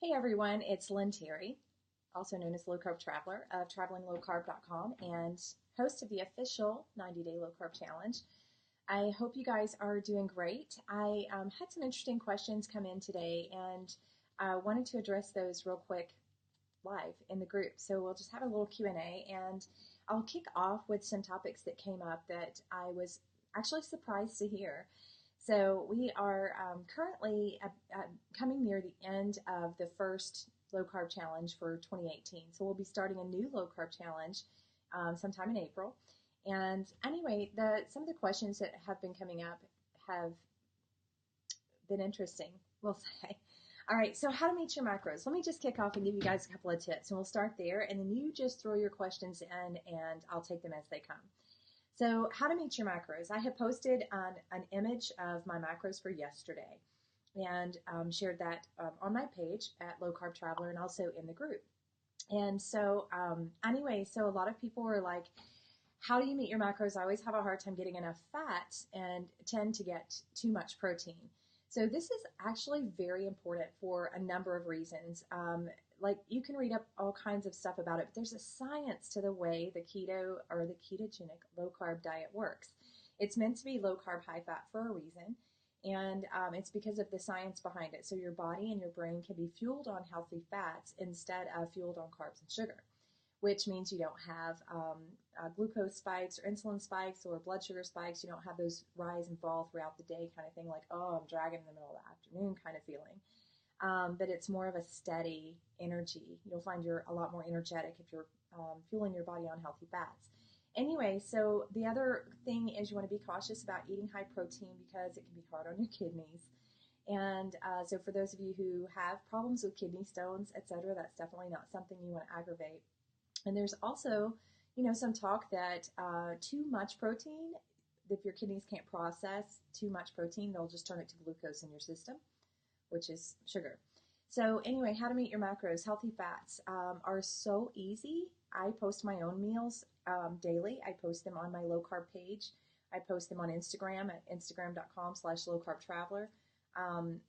Hey everyone, it's Lynn Terry, also known as Low Carb Traveler of travelinglowcarb.com and host of the official 90-day low carb challenge. I hope you guys are doing great. I had some interesting questions come in today and I wanted to address those real quick live in the group. So we'll just have a little Q&A and I'll kick off with some topics that came up that I was actually surprised to hear. So we are currently coming near the end of the first low carb challenge for 2018. So we'll be starting a new low carb challenge sometime in April. And anyway, some of the questions that have been coming up have been interesting, we'll say. All right, so how to meet your macros. Let me just kick off and give you guys a couple of tips, and we'll start there, and then you just throw your questions in, and I'll take them as they come. So how to meet your macros. I have posted an image of my macros for yesterday and shared that on my page at Low Carb Traveler and also in the group. And so anyway, so a lot of people were like, how do you meet your macros? I always have a hard time getting enough fat and tend to get too much protein. So this is actually very important for a number of reasons. Like you can read up all kinds of stuff about it, but there's a science to the way the keto or the ketogenic low carb diet works. It's meant to be low carb, high fat for a reason, and it's because of the science behind it. So your body and your brain can be fueled on healthy fats instead of fueled on carbs and sugar, which means you don't have glucose spikes or insulin spikes or blood sugar spikes. You don't have those rise and fall throughout the day kind of thing, like, oh, I'm dragging in the middle of the afternoon kind of feeling. But it's more of a steady energy. You'll find you're a lot more energetic if you're fueling your body on healthy fats. Anyway, so the other thing is you want to be cautious about eating high protein because it can be hard on your kidneys. And so for those of you who have problems with kidney stones, etc., that's definitely not something you want to aggravate. And there's also, some talk that too much protein, if your kidneys can't process too much protein, they'll just turn it to glucose in your system, which is sugar. So anyway, how to meet your macros. Healthy fats are so easy. I post my own meals daily. I post them on my low carb page. I post them on Instagram at instagram.com/lowcarbtraveler.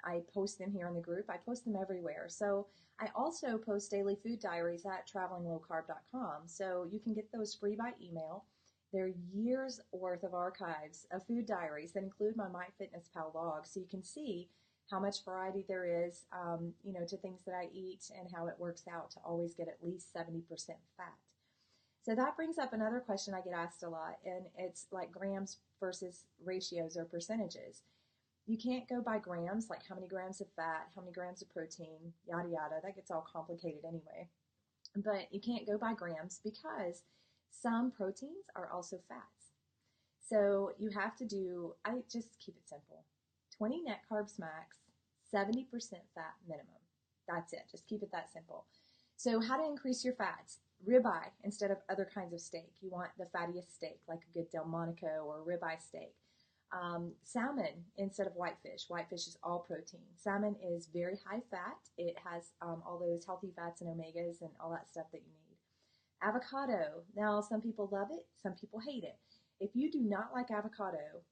I post them here in the group. I post them everywhere. So I also post daily food diaries at travelinglowcarb.com. So you can get those free by email. They're years worth of archives of food diaries that include my MyFitnessPal log. So you can see how much variety there is, to things that I eat and how it works out to always get at least 70% fat. So that brings up another question I get asked a lot, and it's like grams versus ratios or percentages. You can't go by grams, like how many grams of fat, how many grams of protein, yada, yada. That gets all complicated anyway. But you can't go by grams because some proteins are also fats. So you have to I just keep it simple. 20 net carbs max, 70% fat minimum. That's it. Just keep it that simple. So how to increase your fats? Ribeye instead of other kinds of steak. You want the fattiest steak, like a good Delmonico or ribeye steak. Salmon instead of whitefish. Whitefish is all protein. Salmon is very high fat. It has all those healthy fats and omegas and all that stuff that you need. Avocado. Now, some people love it. Some people hate it. If you do not like avocado,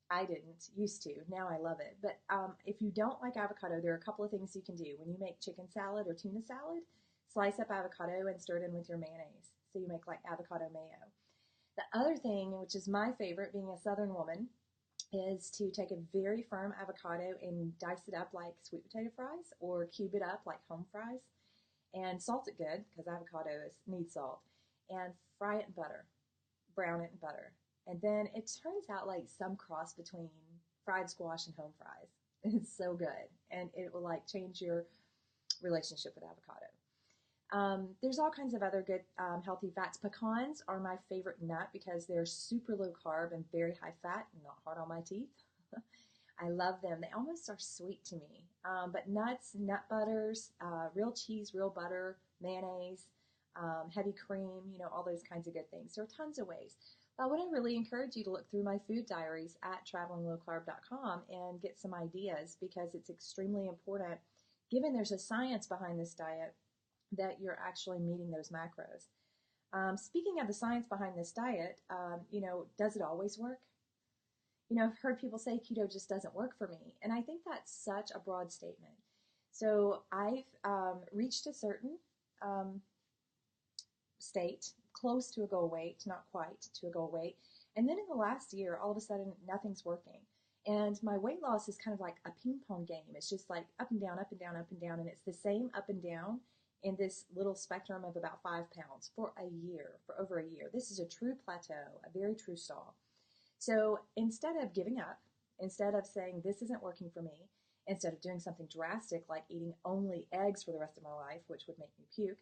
I didn't, used to. Now I love it. But if you don't like avocado, there are a couple of things you can do. When you make chicken salad or tuna salad, slice up avocado and stir it in with your mayonnaise. So you make like avocado mayo. The other thing, which is my favorite, being a Southern woman, is to take a very firm avocado and dice it up like sweet potato fries or cube it up like home fries and salt it good because avocado needs salt and fry it in butter, brown it in butter. And then it turns out like some cross between fried squash and home fries. It's so good. And it will like change your relationship with avocado. There's all kinds of other good healthy fats. Pecans are my favorite nut because they're super low carb and very high fat and not hard on my teeth. I love them. They almost are sweet to me. But nuts, nut butters, real cheese, real butter, mayonnaise, heavy cream, all those kinds of good things. There are tons of ways. I would really encourage you to look through my food diaries at travelinglowcarb.com and get some ideas because it's extremely important, given there's a science behind this diet, that you're actually meeting those macros. Speaking of the science behind this diet, does it always work? I've heard people say keto just doesn't work for me. And I think that's such a broad statement. So I've reached a certain um, state, close to a goal weight, not quite to a goal weight. And then in the last year, all of a sudden, nothing's working. And my weight loss is kind of like a ping pong game. It's just like up and down, up and down, up and down. And it's the same up and down in this little spectrum of about 5 pounds for a year, for over a year. This is a true plateau, a very true stall. So instead of giving up, instead of saying this isn't working for me, instead of doing something drastic like eating only eggs for the rest of my life, which would make me puke,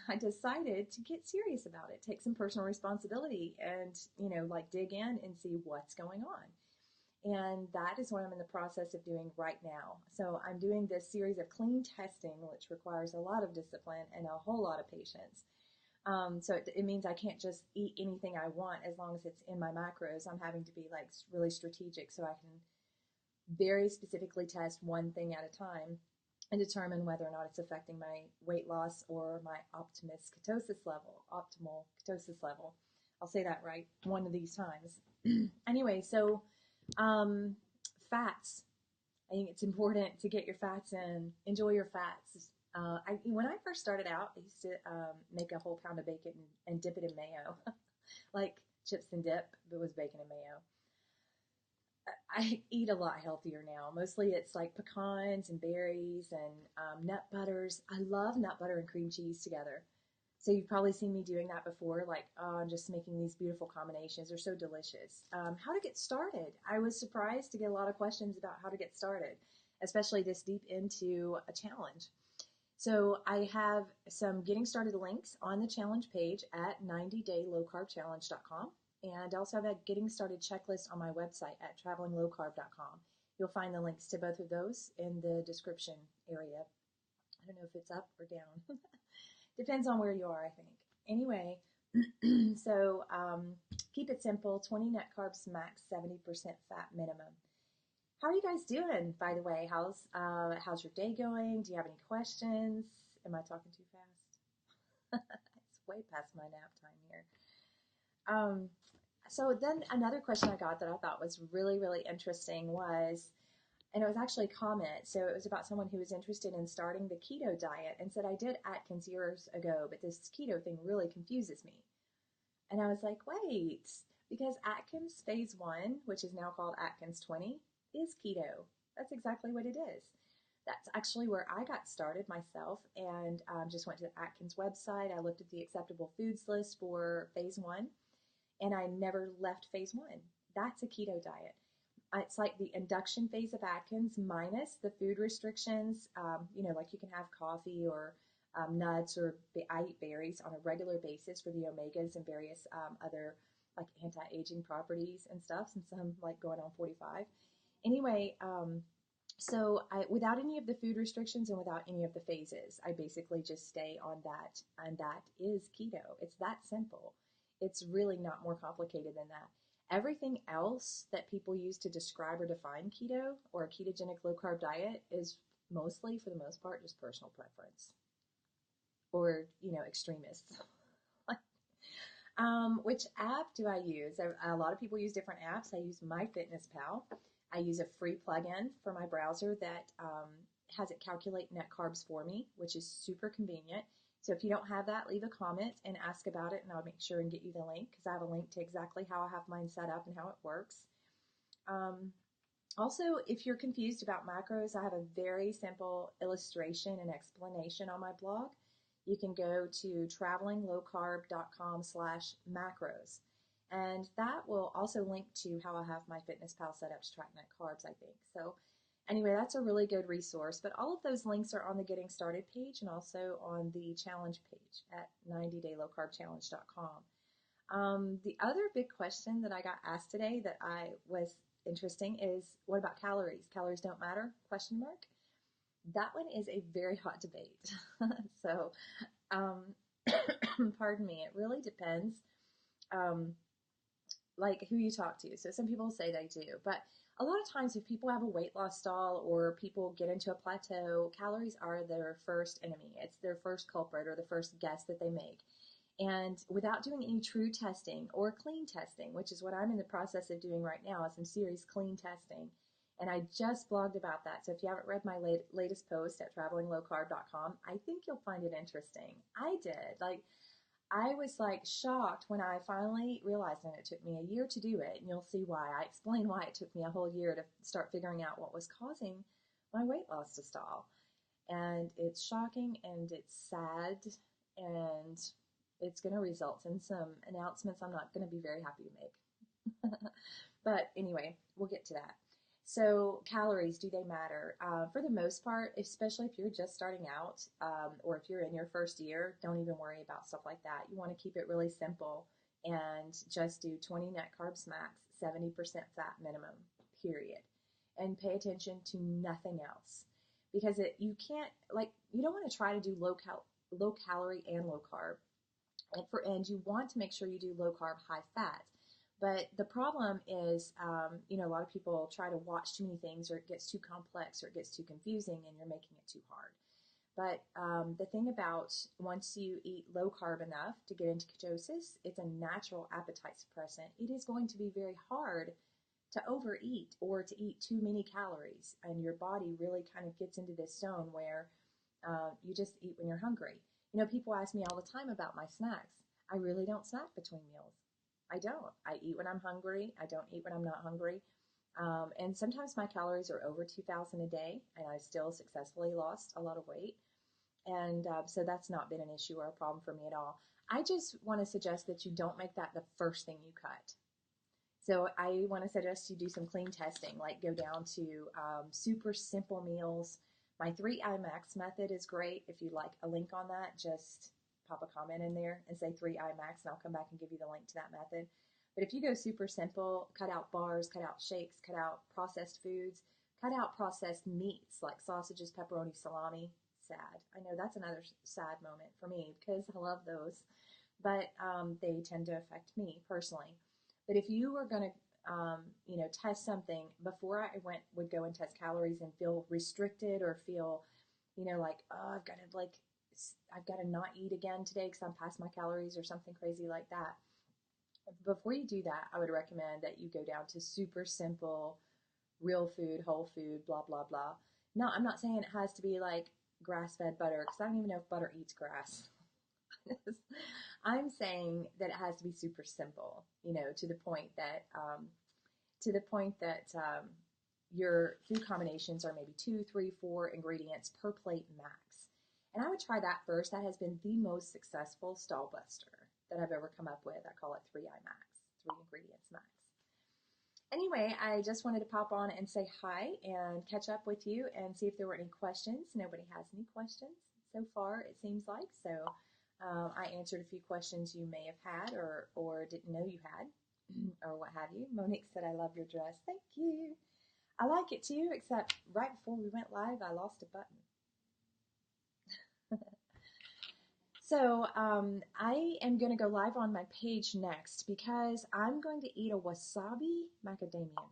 I decided to get serious about it, take some personal responsibility and, like dig in and see what's going on. And that is what I'm in the process of doing right now. So I'm doing this series of clean testing, which requires a lot of discipline and a whole lot of patience. So it means I can't just eat anything I want as long as it's in my macros. I'm having to be like really strategic so I can very specifically test one thing at a time and determine whether or not it's affecting my weight loss or my optimal ketosis level. I'll say that right one of these times. Anyway, so fats. I think it's important to get your fats in. Enjoy your fats. When I first started out, I used to make a whole pound of bacon and dip it in mayo, like chips and dip, but it was bacon and mayo. I eat a lot healthier now. Mostly it's like pecans and berries and nut butters. I love nut butter and cream cheese together. So you've probably seen me doing that before, like, oh, I'm just making these beautiful combinations. They're so delicious. How to get started. I was surprised to get a lot of questions about how to get started, especially this deep into a challenge. So I have some getting started links on the challenge page at 90daylowcarbchallenge.com. And I also have a getting started checklist on my website at travelinglowcarb.com. You'll find the links to both of those in the description area. I don't know if it's up or down. Depends on where you are, I think. Anyway, so keep it simple. 20 net carbs max, 70% fat minimum. How are you guys doing, by the way? How's your day going? Do you have any questions? Am I talking too fast? It's way past my nap time here. So then another question I got that I thought was really, really interesting was, and it was actually a comment. So it was about someone who was interested in starting the keto diet and said, I did Atkins years ago, but this keto thing really confuses me. And I was like, wait, because Atkins phase 1, which is now called Atkins 20, is keto. That's exactly what it is. That's actually where I got started myself and just went to the Atkins website. I looked at the acceptable foods list for phase 1 and I never left phase 1. That's a keto diet. It's like the induction phase of Atkins minus the food restrictions. Like you can have coffee or nuts, or I eat berries on a regular basis for the omegas and various other like anti-aging properties and stuff, since I'm like going on 45. Anyway, so without any of the food restrictions and without any of the phases, I basically just stay on that, and that is keto. It's that simple. It's really not more complicated than that. Everything else that people use to describe or define keto or a ketogenic low carb diet is mostly, for the most part, just personal preference or, extremists. Which app do I use? A lot of people use different apps. I use MyFitnessPal. I use a free plugin for my browser that has it calculate net carbs for me, which is super convenient. So if you don't have that, leave a comment and ask about it, and I'll make sure and get you the link, because I have a link to exactly how I have mine set up and how it works. Also, if you're confused about macros, I have a very simple illustration and explanation on my blog. You can go to travelinglowcarb.com/macros. And that will also link to how I have MyFitnessPal set up to track net carbs, I think. So anyway, that's a really good resource. But all of those links are on the Getting Started page and also on the challenge page at 90daylowcarbchallenge.com. The other big question that I got asked today that I was interesting is, what about calories? Calories don't matter? Question mark. That one is a very hot debate. So, pardon me, it really depends. Like who you talk to. So some people say they do, but a lot of times if people have a weight loss stall or people get into a plateau, calories are their first enemy. It's their first culprit or the first guess that they make. And without doing any true testing or clean testing, which is what I'm in the process of doing right now, some serious clean testing, And I just blogged about that. So if you haven't read my latest post at travelinglowcarb.com, I think you'll find it interesting. I did. Like, I was like shocked when I finally realized, and it took me a year to do it, and you'll see why. I explain why it took me a whole year to start figuring out what was causing my weight loss to stall. And it's shocking and it's sad, and it's going to result in some announcements I'm not going to be very happy to make. But anyway, we'll get to that. So calories, do they matter? For the most part, especially if you're just starting out, or if you're in your first year, don't even worry about stuff like that. You want to keep it really simple and just do 20 net carbs max, 70% fat minimum, period. And pay attention to nothing else. Because you can't, like, you don't want to try to do low calorie and low carb. And you want to make sure you do low carb, high fat. But the problem is, a lot of people try to watch too many things, or it gets too complex, or it gets too confusing, and you're making it too hard. But the thing about once you eat low carb enough to get into ketosis, it's a natural appetite suppressant. It is going to be very hard to overeat or to eat too many calories, and your body really kind of gets into this zone where you just eat when you're hungry. People ask me all the time about my snacks. I really don't snack between meals. I don't. I eat when I'm hungry. I don't eat when I'm not hungry. And sometimes my calories are over 2,000 a day, and I still successfully lost a lot of weight. And so that's not been an issue or a problem for me at all. I just want to suggest that you don't make that the first thing you cut. So I want to suggest you do some clean testing, like go down to super simple meals. My 3I Max method is great. If you'd like a link on that, just pop a comment in there and say 3I Max, and I'll come back and give you the link to that method. But if you go super simple, cut out bars, cut out shakes, cut out processed foods, cut out processed meats like sausages, pepperoni, salami. Sad. I know that's another sad moment for me because I love those, but they tend to affect me personally. But if you were going to test something, before I would go and test calories and feel restricted or feel, like, oh, I've got to not eat again today because I'm past my calories or something crazy like that. Before you do that, I would recommend that you go down to super simple, real food, whole food, blah, blah, blah. No, I'm not saying it has to be like grass-fed butter because I don't even know if butter eats grass. I'm saying that it has to be super simple, to the point that your food combinations are maybe 2, 3, 4 ingredients per plate max. And I would try that first. That has been the most successful stall buster that I've ever come up with. I call it 3I Max, 3 ingredients max. Anyway, I just wanted to pop on and say hi and catch up with you and see if there were any questions. Nobody has any questions so far, it seems like. So I answered a few questions you may have had or didn't know you had or what have you. Monique said, I love your dress. Thank you. I like it too, except right before we went live, I lost a button. So I am going to go live on my page next because I'm going to eat a wasabi macadamia nut.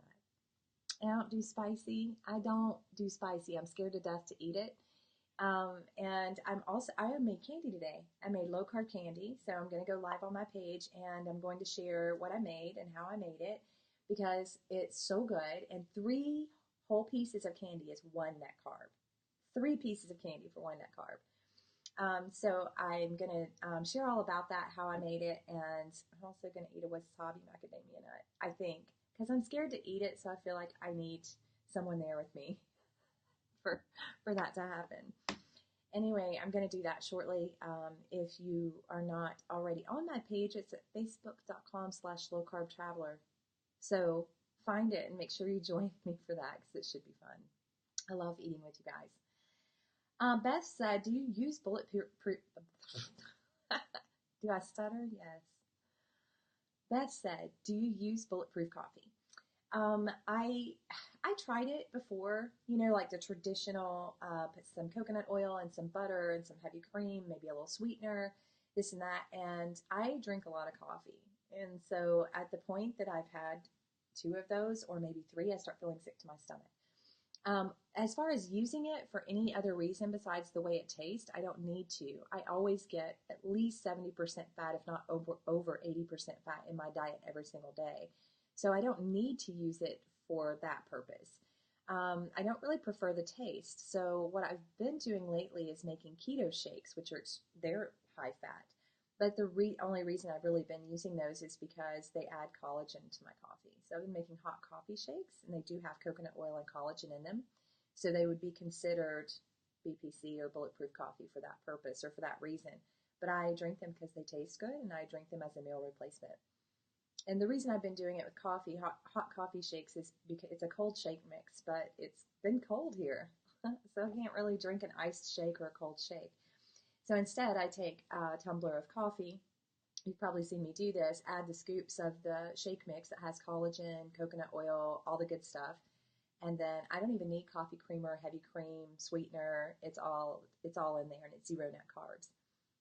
I don't do spicy. I'm scared to death to eat it. And I made candy today. I made low carb candy. So I'm going to go live on my page and I'm going to share what I made and how I made it because it's so good. And 3 whole pieces of candy is 1 net carb. 3 pieces of candy for 1 net carb. So I'm going to share all about that, how I made it, and I'm also going to eat a wasabi macadamia nut, I think, because I'm scared to eat it, so I feel like I need someone there with me for that to happen. Anyway, I'm going to do that shortly. If you are not already on my page, it's at facebook.com/lowcarbtraveler. So find it and make sure you join me for that because it should be fun. I love eating with you guys. Beth said, do you use bulletproof? Do I stutter? Yes. Beth said, do you use bulletproof coffee? I tried it before, like the traditional, put some coconut oil and some butter and some heavy cream, maybe a little sweetener, this and that. And I drink a lot of coffee. And so at the point that I've had 2 of those or maybe 3, I start feeling sick to my stomach. As far as using it for any other reason besides the way it tastes, I don't need to. I always get at least 70% fat, if not over 80% fat in my diet every single day. So I don't need to use it for that purpose. I don't really prefer the taste. So what I've been doing lately is making keto shakes, which are they're high fat. But the only reason I've really been using those is because they add collagen to my coffee. So I've been making hot coffee shakes, and they do have coconut oil and collagen in them. So they would be considered BPC or bulletproof coffee for that purpose or for that reason. But I drink them because they taste good, and I drink them as a meal replacement. And the reason I've been doing it with coffee, hot coffee shakes, is because it's a cold shake mix, but it's been cold here. So I can't really drink an iced shake or a cold shake. So instead, I take a tumbler of coffee. You've probably seen me do this. Add the scoops of the shake mix that has collagen, coconut oil, all the good stuff. And then I don't even need coffee creamer, heavy cream, sweetener. It's all in there, and it's zero net carbs.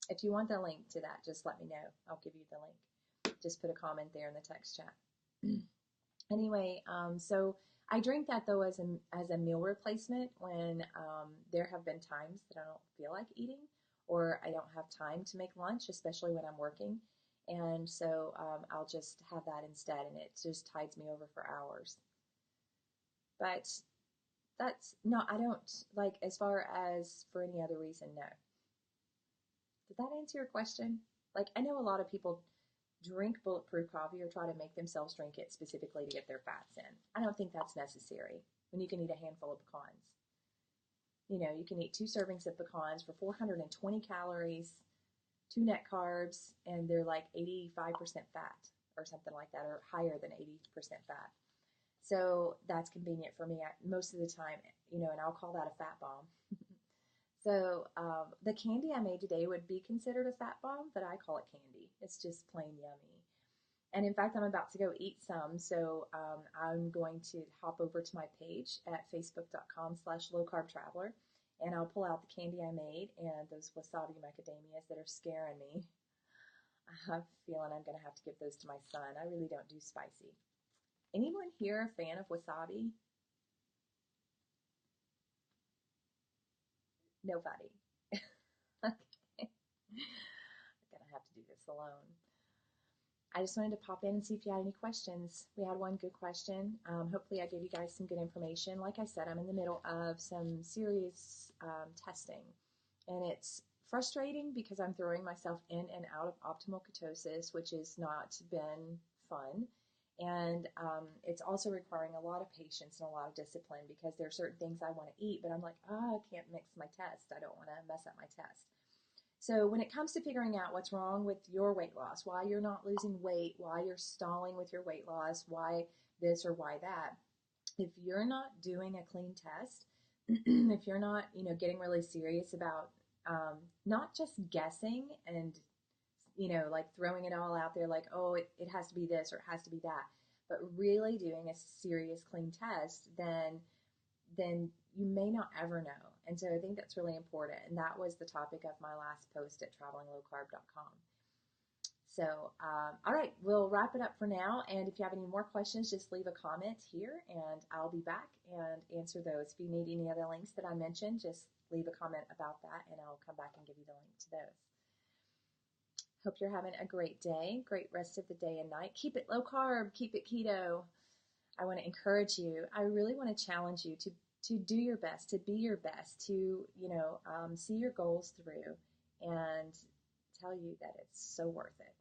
If you want the link to that, just let me know. I'll give you the link. Just put a comment there in the text chat. Anyway, so I drink that though as a meal replacement when there have been times that I don't feel like eating, or I don't have time to make lunch, especially when I'm working. And so I'll just have that instead, and it just tides me over for hours. But that's not, I don't, like, as far as for any other reason, no. Did that answer your question? Like, I know a lot of people drink bulletproof coffee or try to make themselves drink it specifically to get their fats in. I don't think that's necessary when you can eat a handful of pecans. You know, you can eat 2 servings of pecans for 420 calories, 2 net carbs, and they're like 85% fat or something like that, or higher than 80% fat. So that's convenient for me most of the time, you know, and I'll call that a fat bomb. So the candy I made today would be considered a fat bomb, but I call it candy. It's just plain yummy. And in fact, I'm about to go eat some, so I'm going to hop over to my page at facebook.com/lowcarbtraveler, and I'll pull out the candy I made and those wasabi macadamias that are scaring me. I have a feeling I'm going to have to give those to my son. I really don't do spicy. Anyone here a fan of wasabi? Nobody. Okay. I'm going to have to do this alone. I just wanted to pop in and see if you had any questions. We had one good question. Hopefully I gave you guys some good information. Like I said, I'm in the middle of some serious testing, and it's frustrating because I'm throwing myself in and out of optimal ketosis, which has not been fun. And it's also requiring a lot of patience and a lot of discipline because there are certain things I want to eat, but I'm like, I can't mix my test. I don't want to mess up my test. So when it comes to figuring out what's wrong with your weight loss, why you're not losing weight, why you're stalling with your weight loss, why this or why that, if you're not doing a clean test, if you're not, you know, getting really serious about not just guessing and, you know, like throwing it all out there like, oh, it has to be this or it has to be that, but really doing a serious clean test, then you may not ever know. And so I think that's really important. And that was the topic of my last post at travelinglowcarb.com. So, all right, we'll wrap it up for now. And if you have any more questions, just leave a comment here and I'll be back and answer those. If you need any other links that I mentioned, just leave a comment about that and I'll come back and give you the link to those. Hope you're having a great day, great rest of the day and night. Keep it low carb, keep it keto. I want to encourage you. I really want to challenge you to do your best, to be your best, to, you know, see your goals through and tell you that it's so worth it.